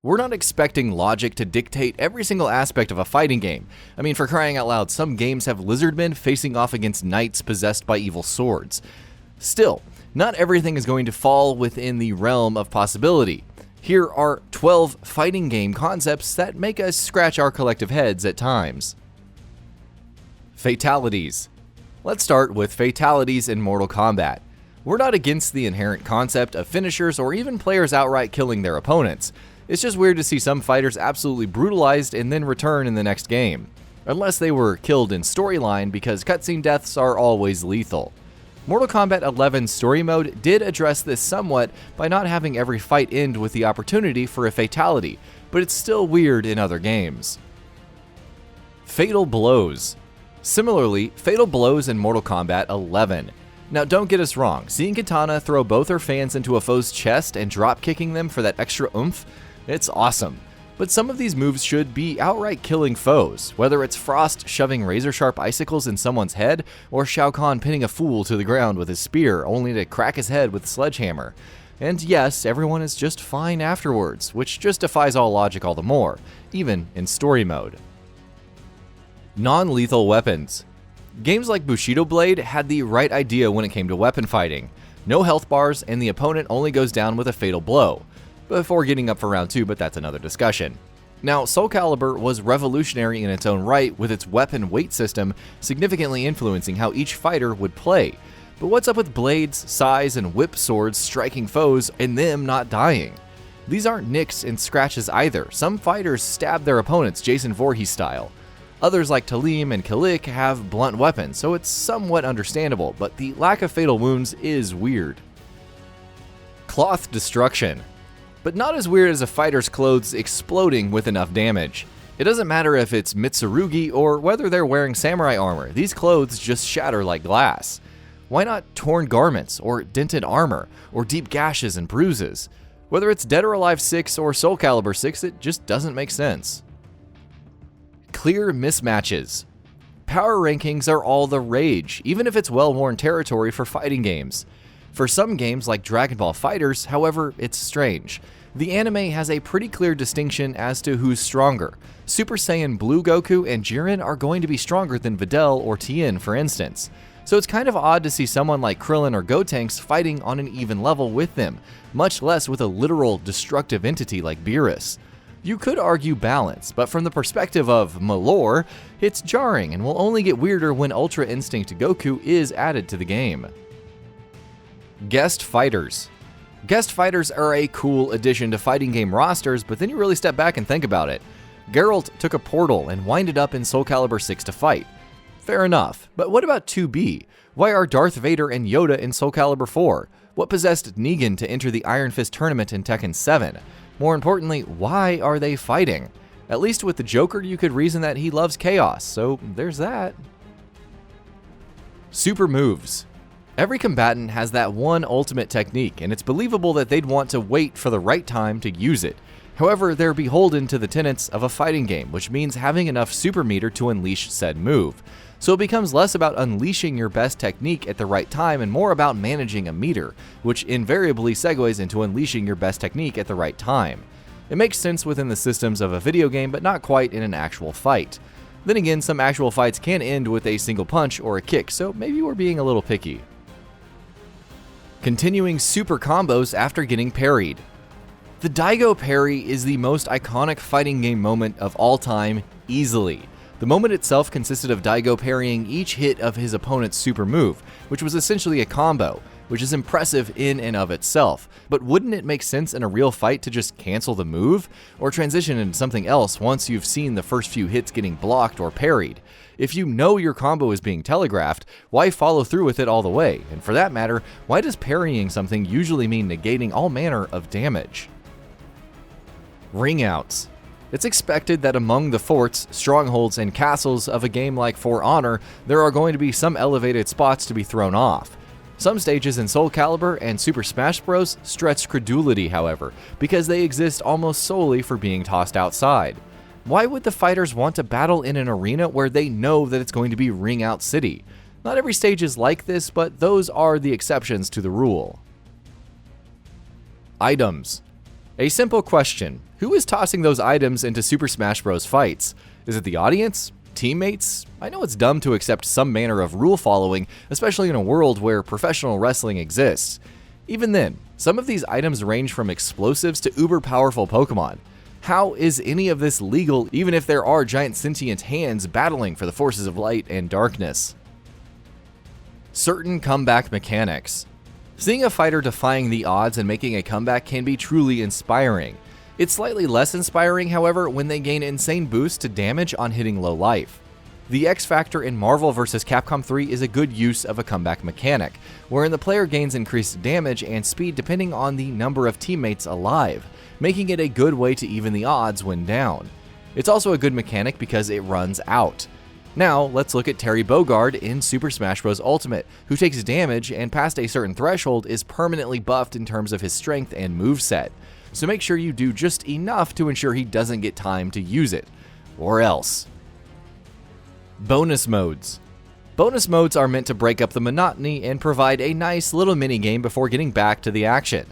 We're not expecting logic to dictate every single aspect of a fighting game. I mean, for crying out loud, some games have lizardmen facing off against knights possessed by evil swords. Still, not everything is going to fall within the realm of possibility. Here are 12 fighting game concepts that make us scratch our collective heads at times. Fatalities. Let's start with fatalities in Mortal Kombat. We're not against the inherent concept of finishers or even players outright killing their opponents. It's just weird to see some fighters absolutely brutalized and then return in the next game. Unless they were killed in storyline, because cutscene deaths are always lethal. Mortal Kombat 11's story mode did address this somewhat by not having every fight end with the opportunity for a fatality, but it's still weird in other games. Fatal blows. Similarly, fatal blows in Mortal Kombat 11. Now don't get us wrong, seeing Kitana throw both her fans into a foe's chest and drop kicking them for that extra oomph, it's awesome. But some of these moves should be outright killing foes, whether it's Frost shoving razor-sharp icicles in someone's head, or Shao Kahn pinning a fool to the ground with his spear only to crack his head with a sledgehammer. And yes, everyone is just fine afterwards, which just defies all logic all the more, even in story mode. Non-lethal weapons. Games like Bushido Blade had the right idea when it came to weapon fighting. No health bars, and the opponent only goes down with a fatal blow. Before getting up for round 2, but that's another discussion. Now, Soul Calibur was revolutionary in its own right, with its weapon weight system significantly influencing how each fighter would play. But what's up with blades, sais, and whip swords striking foes and them not dying? These aren't nicks and scratches either. Some fighters stab their opponents Jason Voorhees style. Others like Talim and Kilik have blunt weapons, so it's somewhat understandable, but the lack of fatal wounds is weird. Cloth destruction. But not as weird as a fighter's clothes exploding with enough damage. It doesn't matter if it's Mitsurugi or whether they're wearing samurai armor, these clothes just shatter like glass. Why not torn garments, or dented armor, or deep gashes and bruises? Whether it's Dead or Alive 6 or Soul Calibur 6, it just doesn't make sense. Clear mismatches. Power rankings are all the rage, even if it's well-worn territory for fighting games. For some games like Dragon Ball FighterZ, however, it's strange. The anime has a pretty clear distinction as to who's stronger. Super Saiyan Blue Goku and Jiren are going to be stronger than Videl or Tien, for instance. So it's kind of odd to see someone like Krillin or Gotenks fighting on an even level with them, much less with a literal destructive entity like Beerus. You could argue balance, but from the perspective of Malore, it's jarring and will only get weirder when Ultra Instinct Goku is added to the game. Guest fighters. Guest fighters are a cool addition to fighting game rosters, but then you really step back and think about it. Geralt took a portal and winded up in Soul Calibur 6 to fight. Fair enough, but what about 2B? Why are Darth Vader and Yoda in Soul Calibur 4? What possessed Negan to enter the Iron Fist tournament in Tekken 7? More importantly, why are they fighting? At least with the Joker, you could reason that he loves chaos, so there's that. Super moves. Every combatant has that one ultimate technique, and it's believable that they'd want to wait for the right time to use it. However, they're beholden to the tenets of a fighting game, which means having enough super meter to unleash said move. So it becomes less about unleashing your best technique at the right time and more about managing a meter, which invariably segues into unleashing your best technique at the right time. It makes sense within the systems of a video game, but not quite in an actual fight. Then again, some actual fights can end with a single punch or a kick, so maybe we're being a little picky. Continuing super combos after getting parried. The Daigo parry is the most iconic fighting game moment of all time, easily. The moment itself consisted of Daigo parrying each hit of his opponent's super move, which was essentially a combo, which is impressive in and of itself. But wouldn't it make sense in a real fight to just cancel the move, or transition into something else once you've seen the first few hits getting blocked or parried? If you know your combo is being telegraphed, why follow through with it all the way? And for that matter, why does parrying something usually mean negating all manner of damage? Ring outs. It's expected that among the forts, strongholds, and castles of a game like For Honor, there are going to be some elevated spots to be thrown off. Some stages in Soul Calibur and Super Smash Bros. Stretch credulity, however, because they exist almost solely for being tossed outside. Why would the fighters want to battle in an arena where they know that it's going to be Ring Out City? Not every stage is like this, but those are the exceptions to the rule. Items. A simple question: who is tossing those items into Super Smash Bros. Fights? Is it the audience? Teammates? I know it's dumb to accept some manner of rule following, especially in a world where professional wrestling exists. Even then, some of these items range from explosives to uber powerful Pokemon. How is any of this legal even if there are giant sentient hands battling for the forces of light and darkness? Certain comeback mechanics. Seeing a fighter defying the odds and making a comeback can be truly inspiring. It's slightly less inspiring, however, when they gain insane boosts to damage on hitting low life. The X Factor in Marvel vs. Capcom 3 is a good use of a comeback mechanic, wherein the player gains increased damage and speed depending on the number of teammates alive, making it a good way to even the odds when down. It's also a good mechanic because it runs out. Now, let's look at Terry Bogard in Super Smash Bros. Ultimate, who takes damage and past a certain threshold is permanently buffed in terms of his strength and moveset, so make sure you do just enough to ensure he doesn't get time to use it, or else. Bonus modes. Bonus modes are meant to break up the monotony and provide a nice little minigame before getting back to the action.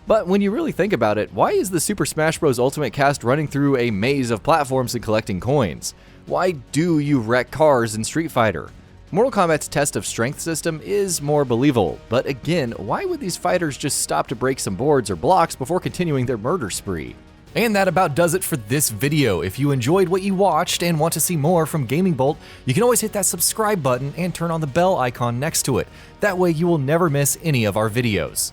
But when you really think about it, why is the Super Smash Bros. Ultimate cast running through a maze of platforms and collecting coins? Why do you wreck cars in Street Fighter? Mortal Kombat's test of strength system is more believable, but again, why would these fighters just stop to break some boards or blocks before continuing their murder spree? And that about does it for this video. If you enjoyed what you watched and want to see more from Gaming Bolt, you can always hit that subscribe button and turn on the bell icon next to it. That way you will never miss any of our videos.